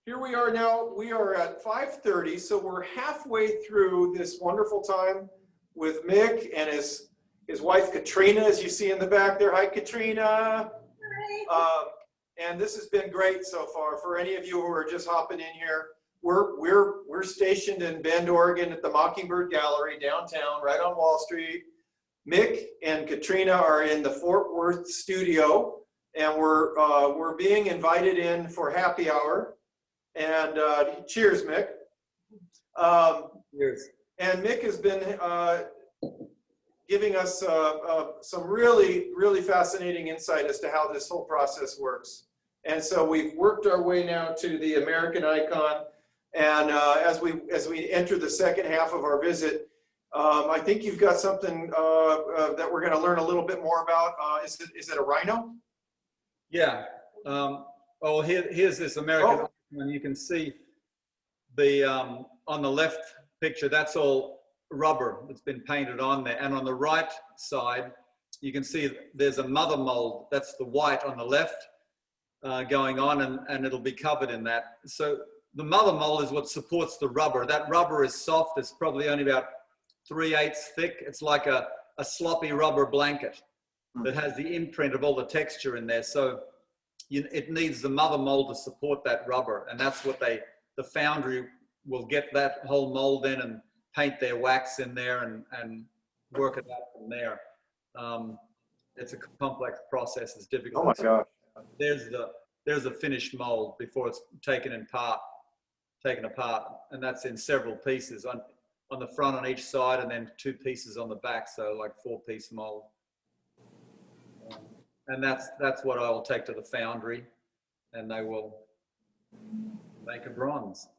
Here we are now. We are at 5:30, so we're halfway through this wonderful time with Mick and his wife Katrina, as you see in the back there. Hi, Katrina. Hi. And this has been great so far. For any of you who are just hopping in here, we're stationed in Bend, Oregon, at the Mockingbird Gallery downtown, right on Wall Street. Mick and Katrina are in the Fort Worth studio, and we're being invited in for happy hour. And cheers, Mick. Cheers. And Mick has been giving us some really fascinating insight as to how this whole process works. And so we've worked our way now to the American icon. And as we enter the second half of our visit, I think you've got something that we're going to learn a little bit more about. Is it a rhino? Yeah. Oh, here's this American icon. You can see the on the left picture, that's all rubber that's been painted on there. And on the right side, you can see there's a mother mold. That's the white on the left going on, and it'll be covered in that. So the mother mold is what supports the rubber. That rubber is soft. It's probably only about 3/8 thick. It's like a sloppy rubber blanket that has the imprint of all the texture in there. So it needs the mother mold to support that rubber. And that's what the foundry will get that whole mold in and paint their wax in there and work it out from there. It's a complex process. It's difficult. Oh my gosh. There's a finished mold before it's taken apart, and that's in several pieces on the front on each side, and then 2 pieces on the back, so like 4-piece mold. And that's what I will take to the foundry, and they will make a bronze.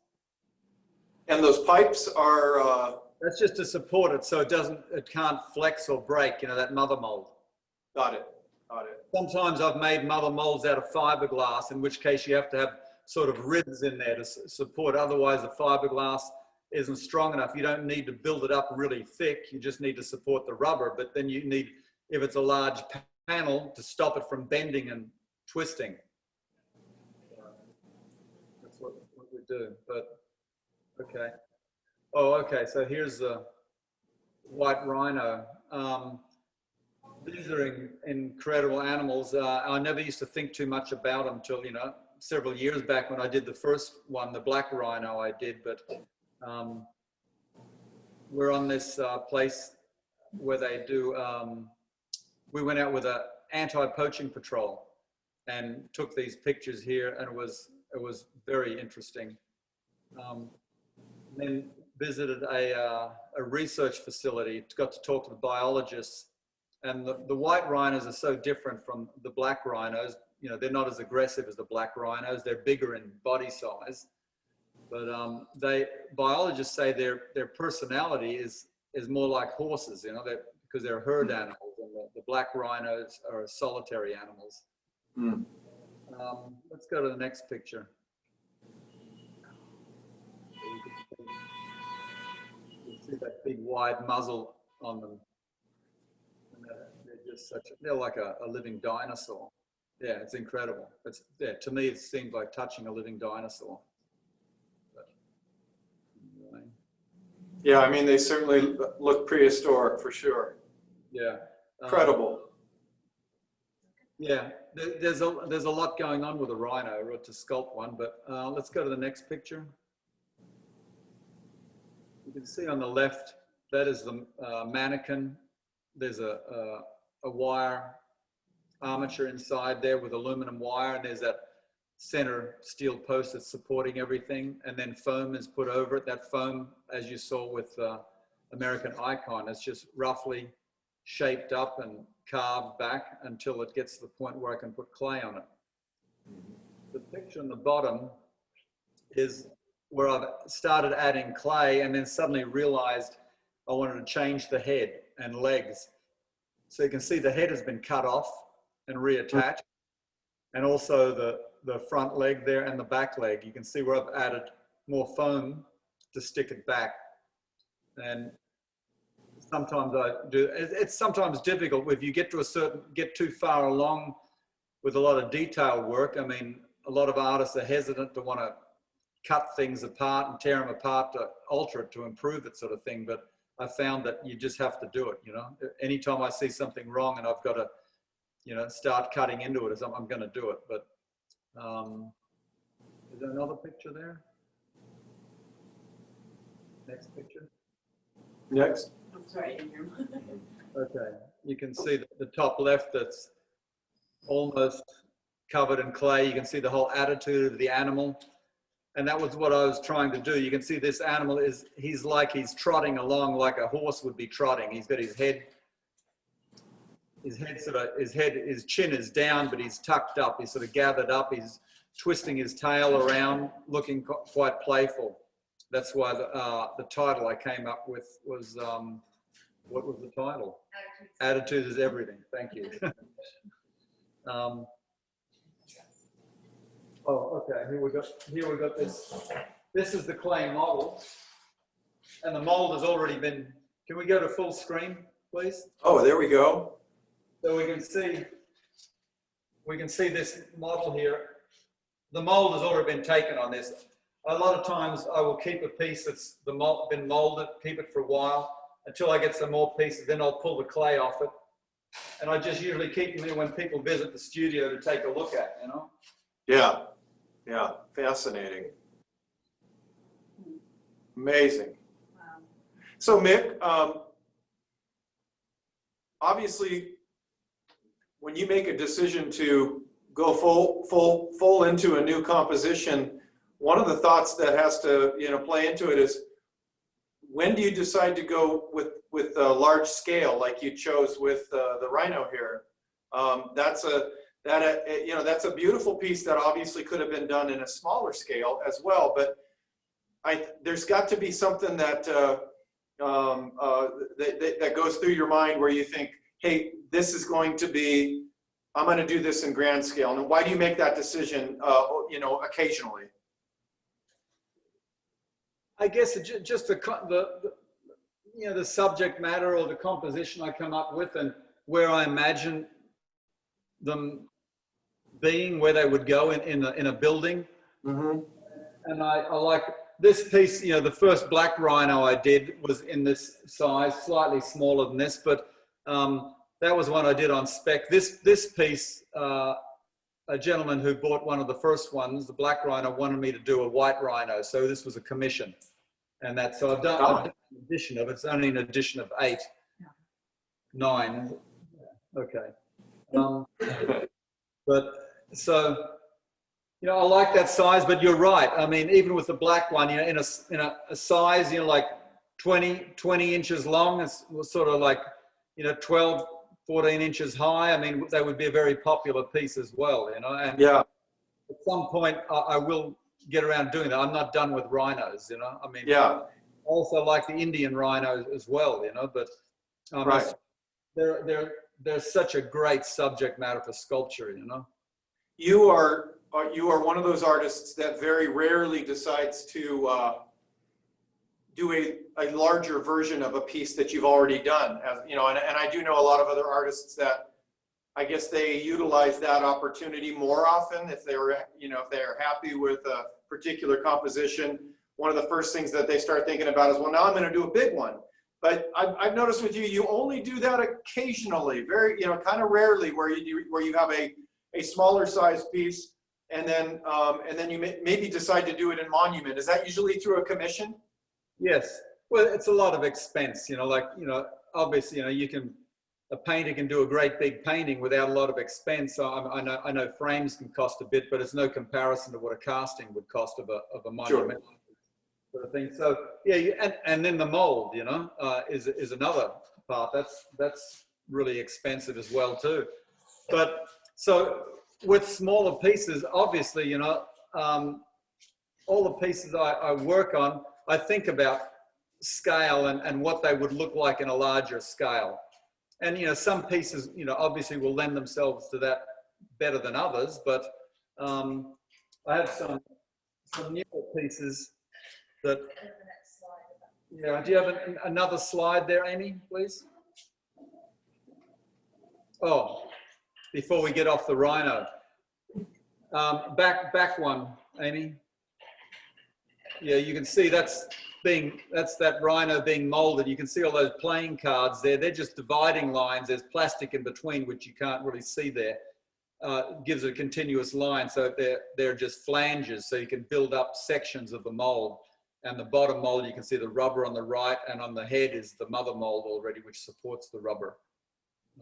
And those pipes are that's just to support it, so it can't flex or break, you know, that mother mold. Got it. Sometimes I've made mother molds out of fiberglass, in which case you have to have sort of ribs in there to support. Otherwise, the fiberglass isn't strong enough. You don't need to build it up really thick. You just need to support the rubber. But then you need, if it's a large panel, to stop it from bending and twisting. That's what we do. But okay. Oh, okay. So here's the white rhino. These are incredible animals. I never used to think too much about them until, you know, several years back when I did the first one, the black rhino I did. But we're on this place where they do, we went out with an anti-poaching patrol and took these pictures here, and it was very interesting. Then visited a research facility, got to talk to the biologists. And the white rhinos are so different from the black rhinos. You know, they're not as aggressive as the black rhinos. They're bigger in body size. But biologists say their personality is more like horses, you know, because they're herd animals, and the black rhinos are solitary animals. Mm. Let's go to the next picture. You can see that big wide muzzle on them. They're just they're like a living dinosaur. Yeah, it's incredible. To me, it seems like touching a living dinosaur. But, anyway. Yeah, I mean, they certainly look prehistoric for sure. Yeah. Incredible. Yeah, there's a lot going on with a rhino to sculpt one, but let's go to the next picture. You can see on the left, that is the mannequin. There's a wire armature inside there with aluminum wire, and there's that center steel post that's supporting everything, and then foam is put over it. That foam, as you saw with American Icon, it's just roughly shaped up and carved back until it gets to the point where I can put clay on it. The picture on the bottom is where I've started adding clay, and then suddenly realized I wanted to change the head and legs. So you can see the head has been cut off and reattached, and also the front leg there and the back leg. You can see where I've added more foam to stick it back. And sometimes I do, it's sometimes difficult if you get too far along with a lot of detail work. I mean, a lot of artists are hesitant to want to cut things apart and tear them apart to alter it, to improve it, sort of thing. But I found that you just have to do it, you know. Anytime I see something wrong and I've got to, you know, start cutting into it, I'm going to do it. But is there another picture there? Next picture. Next. I'm sorry, Andrew. Okay, you can see the top left that's almost covered in clay. You can see the whole attitude of the animal. And that was what I was trying to do. You can see this animal he's trotting along like a horse would be trotting. He's got his chin is down, but he's tucked up. He's sort of gathered up. He's twisting his tail around, looking quite playful. That's why the title I came up with was, what was the title? Attitude is everything. Thank you. Oh, okay. Here we got this. This is the clay model, and the mold has already been. Can we go to full screen, please? Oh, there we go. So we can see this model here. The mold has already been taken on this. A lot of times I will keep a piece that's been molded, keep it for a while until I get some more pieces. Then I'll pull the clay off it, and I just usually keep them here when people visit the studio to take a look at. You know. Yeah. Yeah, fascinating. Amazing. Wow. So Mick, obviously, when you make a decision to go full into a new composition, one of the thoughts that has to, you know, play into it is, when do you decide to go with a large scale like you chose with the Rhino here? That's a beautiful piece that obviously could have been done in a smaller scale as well, but there's got to be something that that goes through your mind where you think, hey, this is going to be, I'm going to do this in grand scale. And why do you make that decision, you know, occasionally? I guess just the subject matter or the composition I come up with, and where I imagine them being, where they would go in a building. Mm-hmm. And I like this piece, you know, the first black rhino I did was in this size, slightly smaller than this, but that was one I did on spec. This piece, a gentleman who bought one of the first ones, the black rhino, wanted me to do a white rhino, so this was a commission. And so I've done an edition of it. It's only an edition of 8, 9. Okay. But so, you know, I like that size, but you're right. I mean, even with the black one, you know, in a size, you know, like 20 inches long, it's sort of like, you know, 12, 14 inches high. I mean, that would be a very popular piece as well, you know. And yeah, at some point I will get around doing that. I'm not done with rhinos, you know. I mean, yeah. I also like the Indian rhinos as well, you know, but right. They're such a great subject matter for sculpture, you know. You are one of those artists that very rarely decides to do a larger version of a piece that you've already done, as you know. And I do know a lot of other artists that I guess they utilize that opportunity more often if they were, you know, if they are happy with a particular composition. One of the first things that they start thinking about is, well, now I'm going to do a big one. But I've noticed with you, you only do that occasionally, very, you know, kind of rarely, where you have a smaller size piece, and then you maybe decide to do it in monument. Is that usually through a commission? Yes. Well, it's a lot of expense, you know, like, you know, obviously, you know, a painter can do a great big painting without a lot of expense. So I know frames can cost a bit, but it's no comparison to what a casting would cost of a monument. Sure. Sort of thing. So yeah, and then the mold, you know, is another part. That's really expensive as well too. But so with smaller pieces, obviously, you know, all the pieces I work on, I think about scale and what they would look like in a larger scale. And you know, some pieces, you know, obviously will lend themselves to that better than others. But I have some newer pieces. That, yeah, do you have another slide there, Amy, please? Oh, before we get off the rhino. Back one, Amy. yeah, you can see that's that rhino being molded. You can see all those playing cards there. They're just dividing lines. There's plastic in between, which you can't really see there. Gives a continuous line, so they're just flanges, so you can build up sections of the mold. And the bottom mold, you can see the rubber on the right, and on the head is the mother mold already, which supports the rubber.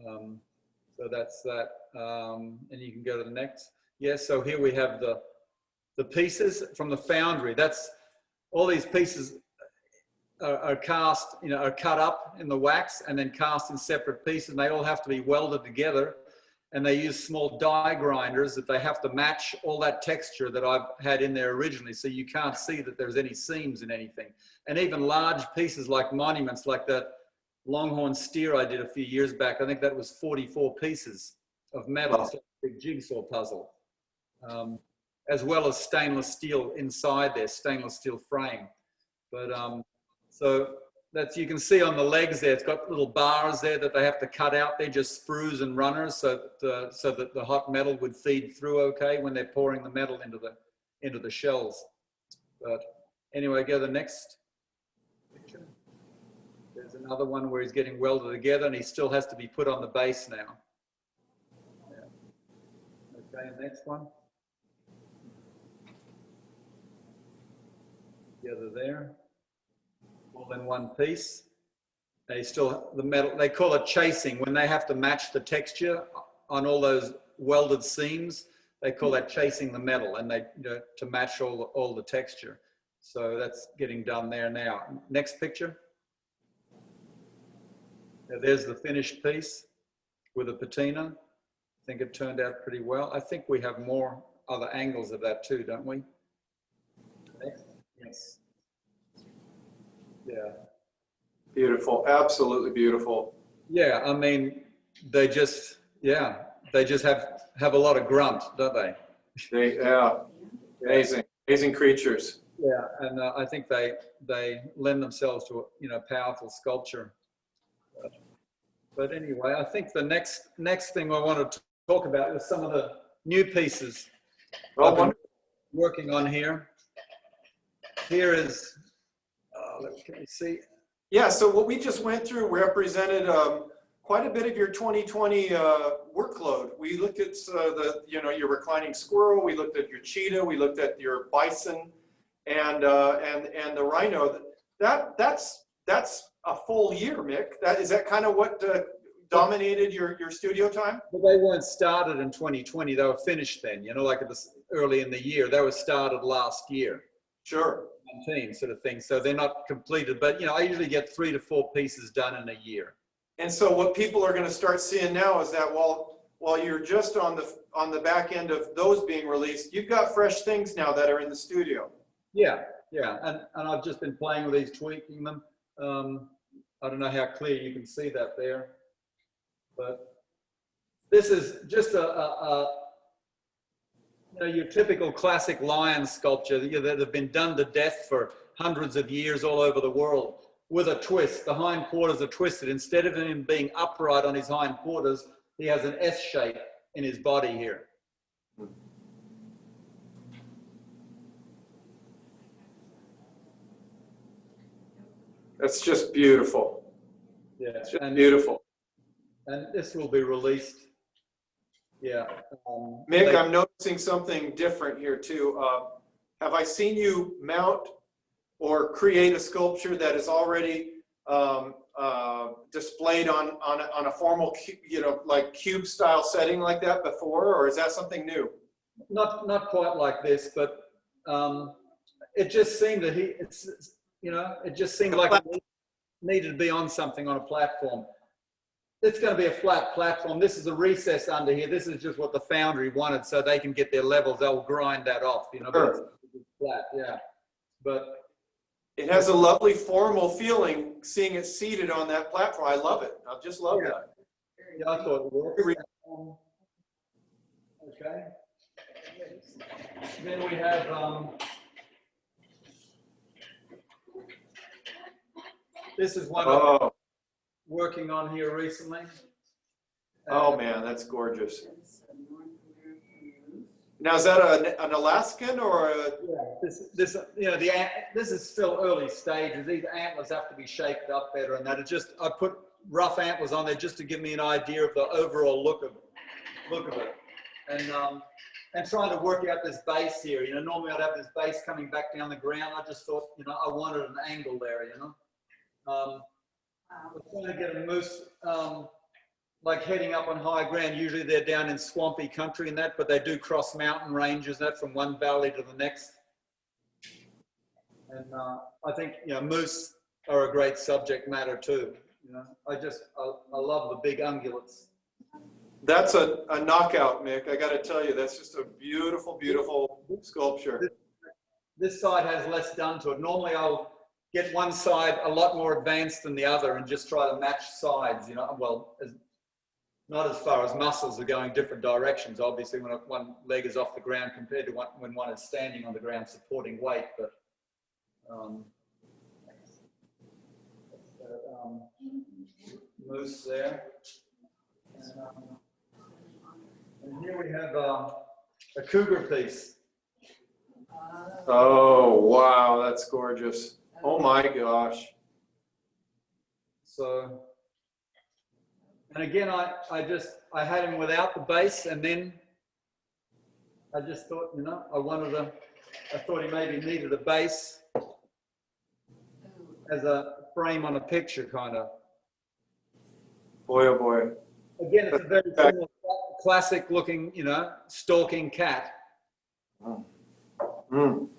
So that's that. And you can go to the next. Yes, so here we have the pieces from the foundry. That's all these pieces are cast, are cut up in the wax and then cast in separate pieces, and they all have to be welded together. And they use small die grinders that they have to match all that texture that I've had in there originally, so you can't see that there's any seams in anything. And even large pieces like monuments, like that longhorn steer I did a few years back, I think that was 44 pieces of metal. It's like a big jigsaw puzzle. As well as stainless steel inside there, stainless steel frame. But so that's, you can see on the legs there, it's got little bars there that they have to cut out. They're just sprues and runners, so that the hot metal would feed through okay when they're pouring the metal into the shells. But anyway, go to the next picture. There's another one where he's getting welded together, and he still has to be put on the base now. Yeah. Okay, next one. Together there, all in one piece. They still, the metal, they call it chasing. When they have to match the texture on all those welded seams, they call that chasing the metal, and they to match all the texture. So that's getting done there now. Next picture. Now there's the finished piece with a patina. I think it turned out pretty well. I think we have more other angles of that too, don't we? Next. Yes. Yeah. Beautiful. Absolutely beautiful. Yeah. I mean, they just have a lot of grunt, don't they? Yeah. Amazing. Amazing creatures. Yeah. And I think they lend themselves to, powerful sculpture. But anyway, I think the next thing I wanted to talk about is some of the new pieces I've been working on here. Here is, can you see? Yeah, so what we just went through represented quite a bit of your 2020 workload. We looked at your reclining squirrel, we looked at your cheetah, we looked at your bison, and the rhino. That's a full year, Mick. Is that kind of what dominated your studio time? Well, they weren't started in 2020. They were finished then. Like early in the year. They were started last year. Sure. 19 sort of thing. So they're not completed, but I usually get 3 to 4 pieces done in a year. And so what people are going to start seeing now is that while you're just on the back end of those being released, you've got fresh things now that are in the studio. Yeah, and I've just been playing with these, tweaking them. I don't know how clear you can see that there, but this is just your typical classic lion sculpture that have been done to death for hundreds of years all over the world with a twist. The hindquarters are twisted. Instead of him being upright on his hindquarters, he has an S shape in his body here. That's just beautiful. Yeah, it's just beautiful. And this will be released. Yeah. Mick, I'm noticing something different here too. Have I seen you mount or create a sculpture that is already displayed on a formal, like cube style setting like that before, or is that something new? Not quite like this, but it just seemed that it just seemed like it needed to be on something, on a platform. It's going to be a flat platform. This is a recess under here. This is just what the foundry wanted, so they can get their levels. They'll grind that off, Sure. But it's flat, yeah. But it has a lovely formal feeling seeing it seated on that platform. I love it. I just love that. Yeah, I thought it worked. Okay. Then we have this is one I'm working on here recently. Oh man, that's gorgeous. Now, is that an Alaskan or a? Yeah, this is still early stages. These antlers have to be shaped up better, and that. It's just I put rough antlers on there just to give me an idea of the overall look of it, and trying to work out this base here. Normally I'd have this base coming back down the ground. I just thought, I wanted an angle there. I'm trying to get a moose. Like heading up on high ground, usually they're down in swampy country and that, but they do cross mountain ranges, that from one valley to the next. And I think, moose are a great subject matter too. I love the big ungulates. That's a knockout, Mick. I got to tell you, that's just a beautiful, beautiful sculpture. This side has less done to it. Normally I'll get one side a lot more advanced than the other and just try to match sides, not as far as muscles are going different directions, obviously, when one leg is off the ground compared to when one is standing on the ground supporting weight. But moose there. And here we have a cougar piece. Oh, wow, that's gorgeous. Oh my gosh. So, and again, I had him without the base, and then I just thought, I thought he maybe needed a base as a frame on a picture, kind of. Boy, oh boy. Again, it's a very similar, classic looking, stalking cat. Oh. Mm.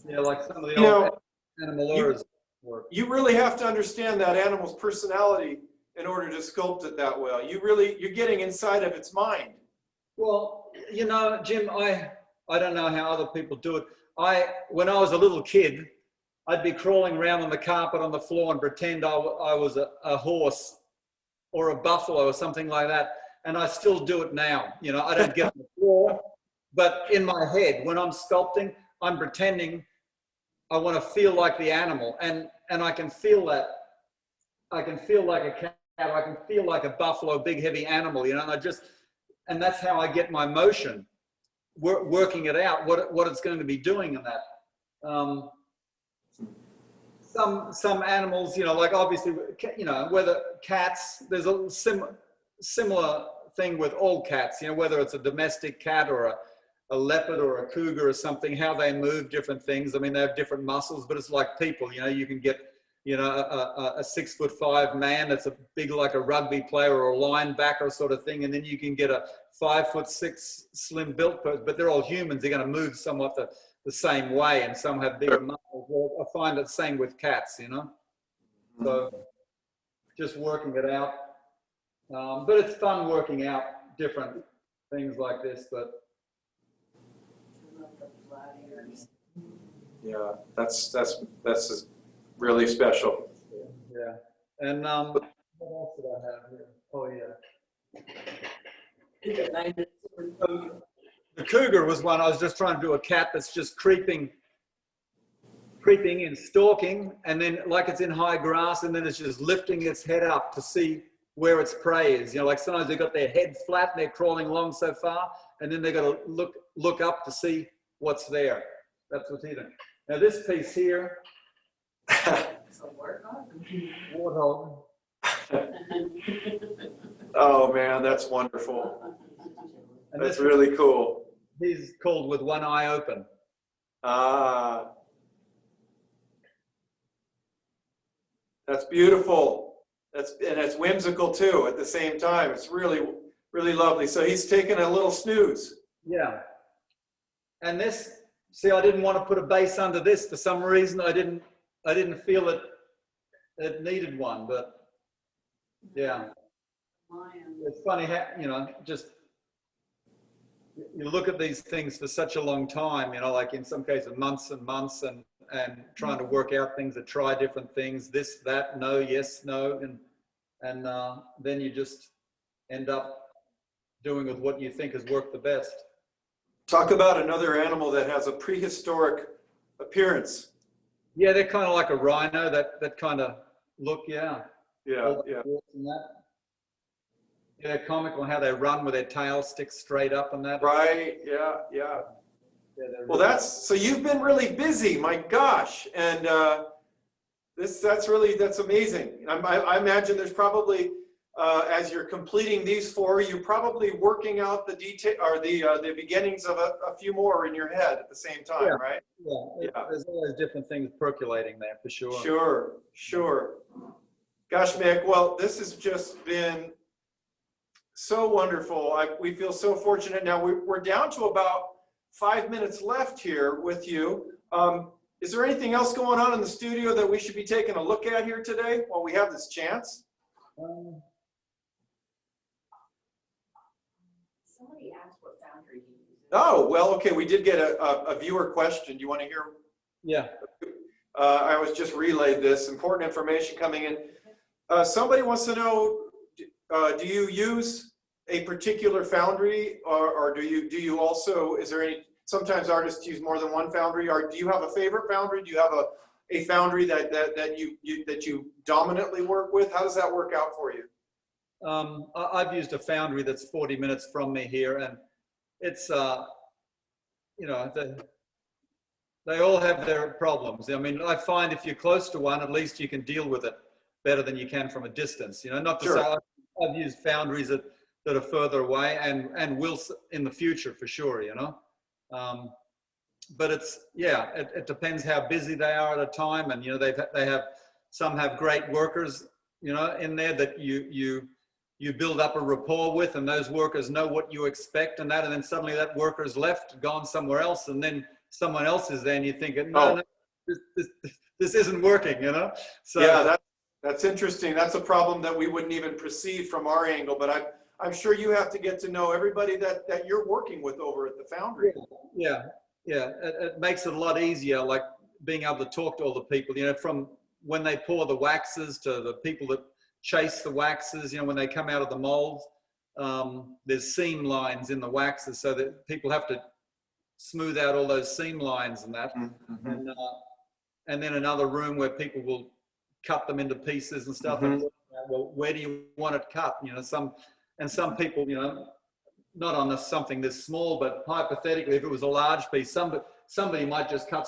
Yeah, like some of the old animal lures. You really have to understand that animal's personality in order to sculpt it that well. You're getting inside of its mind. Well, Jim, I don't know how other people do it. When I was a little kid, I'd be crawling around on the carpet on the floor and pretend I was a horse or a buffalo or something like that. And I still do it now. I don't get on the floor, but in my head, when I'm sculpting, I'm pretending I want to feel like the animal, and I can feel that. I can feel like a cat. I can feel like a buffalo, big heavy animal, and that's how I get my motion, working it out, what it's going to be doing in that. Some animals, like obviously, whether cats, there's a similar thing with all cats, whether it's a domestic cat or a leopard or a cougar or something, how they move, different things. I mean, they have different muscles, but it's like people, you can get, a 6'5" man that's a big, like a rugby player or a linebacker sort of thing. And then you can get a 5'6" slim built person, but they're all humans. They're going to move somewhat the same way, and some have bigger muscles. Well, I find the same with cats, So just working it out. But it's fun working out different things like this, but yeah, that's really special. Yeah. And what else did I have here? Oh yeah. The cougar was one. I was just trying to do a cat that's just creeping and stalking, and then like it's in high grass, and then it's just lifting its head up to see where its prey is. Like sometimes they've got their head flat and they're crawling along so far, and then they've got to look up to see what's there. That's what's eating. Now this piece here, warthog. Oh man, that's wonderful. And that's really cool. He's called with one eye open. Ah, that's beautiful. And it's whimsical too at the same time. It's really, really lovely. So he's taking a little snooze. Yeah. And this, see, I didn't want to put a base under this for some reason. I didn't feel it needed one, but yeah. It's funny how, just you look at these things for such a long time, like in some cases months and months, and trying to work out things, to try different things, this, that, no, yes, no, and then you just end up doing with what you think has worked the best. Talk about another animal that has a prehistoric appearance. Yeah, they're kind of like a rhino, that kind of look, yeah. Yeah, yeah. Yeah, comical how they run with their tail sticks straight up and that. Right, yeah, yeah. Yeah, Well, so you've been really busy, my gosh. And that's amazing. I imagine there's probably, as you're completing these four, you're probably working out the detail or the beginnings of a few more in your head at the same time, yeah, right? yeah. Yeah. There's always different things percolating there for sure. Sure, sure. Gosh, Mick, well, this has just been so wonderful. We feel so fortunate. Now we're down to about 5 minutes left here with you. Is there anything else going on in the studio that we should be taking a look at here today while we have this chance? Somebody asked what foundry he uses. Oh, well, okay. We did get a viewer question. Do you want to hear? Yeah. I was just relayed this important information coming in. Somebody wants to know, do you use a particular foundry, or do you also, is there any, sometimes artists use more than one foundry, or do you have a favorite foundry? Do you have a foundry that you dominantly work with? How does that work out for you? I've used a foundry that's 40 minutes from me here, and it's, you know, they all have their problems. I mean, I find if you're close to one, at least you can deal with it better than you can from a distance. You know, not to Sure. say I've used foundries that are further away and will in the future for sure, you know. But it's, yeah, it depends how busy they are at a time. And, you know, some have great workers, you know, in there that you build up a rapport with, and those workers know what you expect and that, and then suddenly that worker's left, gone somewhere else, and then someone else is there and you're thinking, no, this isn't working, you know? So yeah, that's interesting. That's a problem that we wouldn't even perceive from our angle, but I'm sure you have to get to know everybody that you're working with over at the foundry. Yeah, it makes it a lot easier, like being able to talk to all the people, you know, from when they pour the waxes to the people that chase the waxes, you know, when they come out of the molds, there's seam lines in the waxes, so that people have to smooth out all those seam lines and that. Mm-hmm. And then another room where people will cut them into pieces and stuff. Mm-hmm. And well, where do you want it cut? You know, some people, you know, not on something this small, but hypothetically, if it was a large piece, somebody might just cut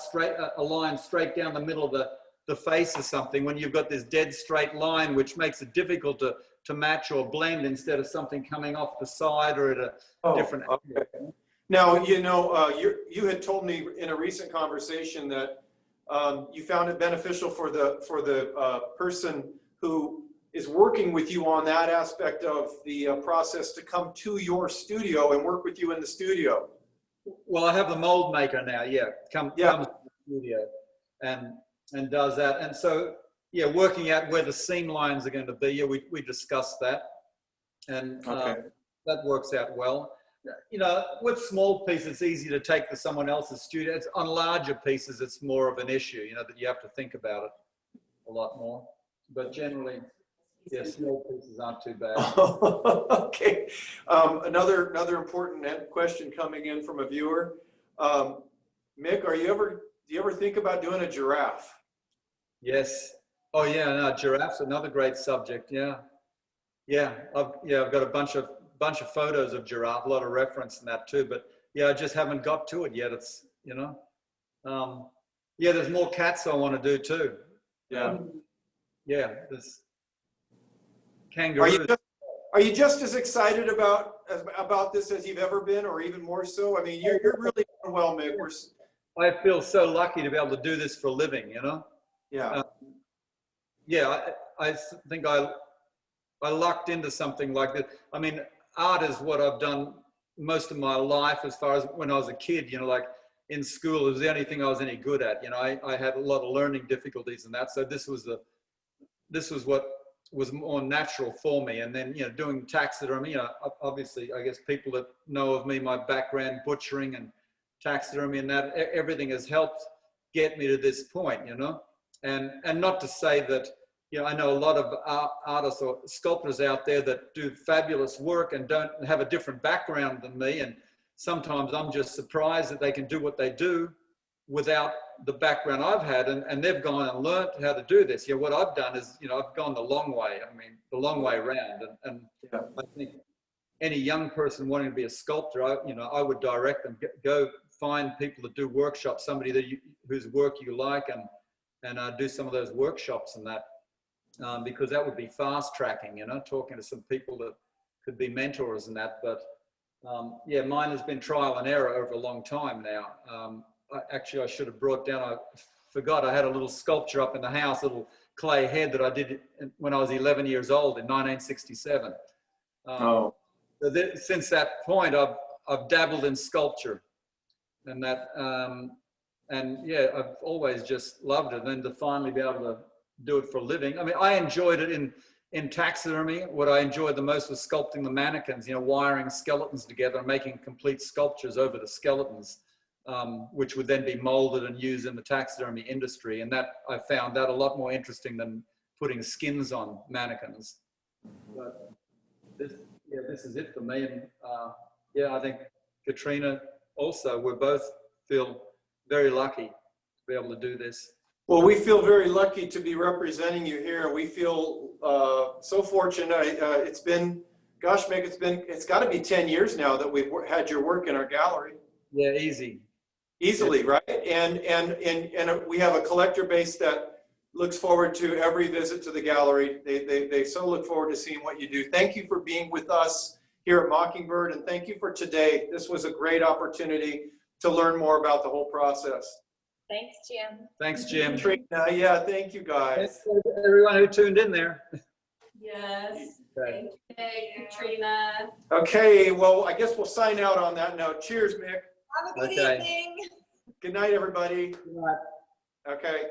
a line straight down the middle of the face or something, when you've got this dead straight line, which makes it difficult to match or blend, instead of something coming off the side or at a different angle. Okay. Now, you know, you had told me in a recent conversation that you found it beneficial for the person who is working with you on that aspect of the process to come to your studio and work with you in the studio. Well, I have the mold maker now. Yeah, comes to the studio and does that. And so, yeah, working out where the seam lines are going to be. Yeah, we discussed that, and that works out well. You know, with small pieces, it's easy to take to someone else's studio. It's on larger pieces, it's more of an issue, you know, that you have to think about it a lot more. But generally, yeah, small pieces aren't too bad. Okay. Another important question coming in from a viewer. Mick, do you ever think about doing a giraffe? Yes. Oh yeah, no, giraffe's another great subject. Yeah. I've got a bunch of photos of giraffe, a lot of reference in that too, but yeah, I just haven't got to it yet. It's, you know, yeah, there's more cats I want to do too. Yeah. Yeah, there's kangaroos. Are you just as excited about this as you've ever been, or even more so? I mean, you're really doing well, Mick. I feel so lucky to be able to do this for a living, you know? Yeah. Yeah, I think I lucked into something like this. I mean, art is what I've done most of my life, as far as when I was a kid, you know, like in school, it was the only thing I was any good at. You know, I had a lot of learning difficulties and that. So this was what was more natural for me. And then, you know, doing taxidermy, you know, obviously, I guess people that know of me, my background, butchering and taxidermy and that, everything has helped get me to this point, you know. And not to say that, you know, I know a lot of artists or sculptors out there that do fabulous work and don't have a different background than me. And sometimes I'm just surprised that they can do what they do without the background I've had, and they've gone and learned how to do this. What I've done is, I've gone the long way. I mean, the long way around. And Yeah. I think any young person wanting to be a sculptor, I would direct them, go find people that do workshops, somebody whose work you like, and do some of those workshops and that, because that would be fast tracking, talking to some people that could be mentors and that. But yeah, mine has been trial and error over a long time now. Actually, I should have brought down, I forgot I had a little sculpture up in the house, a little clay head that I did when I was 11 years old in 1967. Oh. So since that point, I've dabbled in sculpture and that, and yeah, I've always just loved it. And then to finally be able to do it for a living. I mean, I enjoyed it in taxidermy. What I enjoyed the most was sculpting the mannequins, wiring skeletons together and making complete sculptures over the skeletons, which would then be molded and used in the taxidermy industry. And that, I found that a lot more interesting than putting skins on mannequins. But this is it for me. And yeah, I think Katrina also, we both feel very lucky to be able to do this. Well, we feel very lucky to be representing you here. We feel so fortunate. It's been, gosh, Mick, it's got to be 10 years now that we've had your work in our gallery. Yeah, easily, right? And we have a collector base that looks forward to every visit to the gallery. They so look forward to seeing what you do. Thank you for being with us here at Mockingbird, and thank you for today. This was a great opportunity to learn more about the whole process. Thanks, Jim. Thanks, Jim. Katrina, yeah, thank you guys. Thanks to everyone who tuned in there. Yes. Okay. Thank you, Katrina. Okay, well, I guess we'll sign out on that note. Cheers, Mick. Have a good Okay. evening. Good night, everybody. Good night. Okay.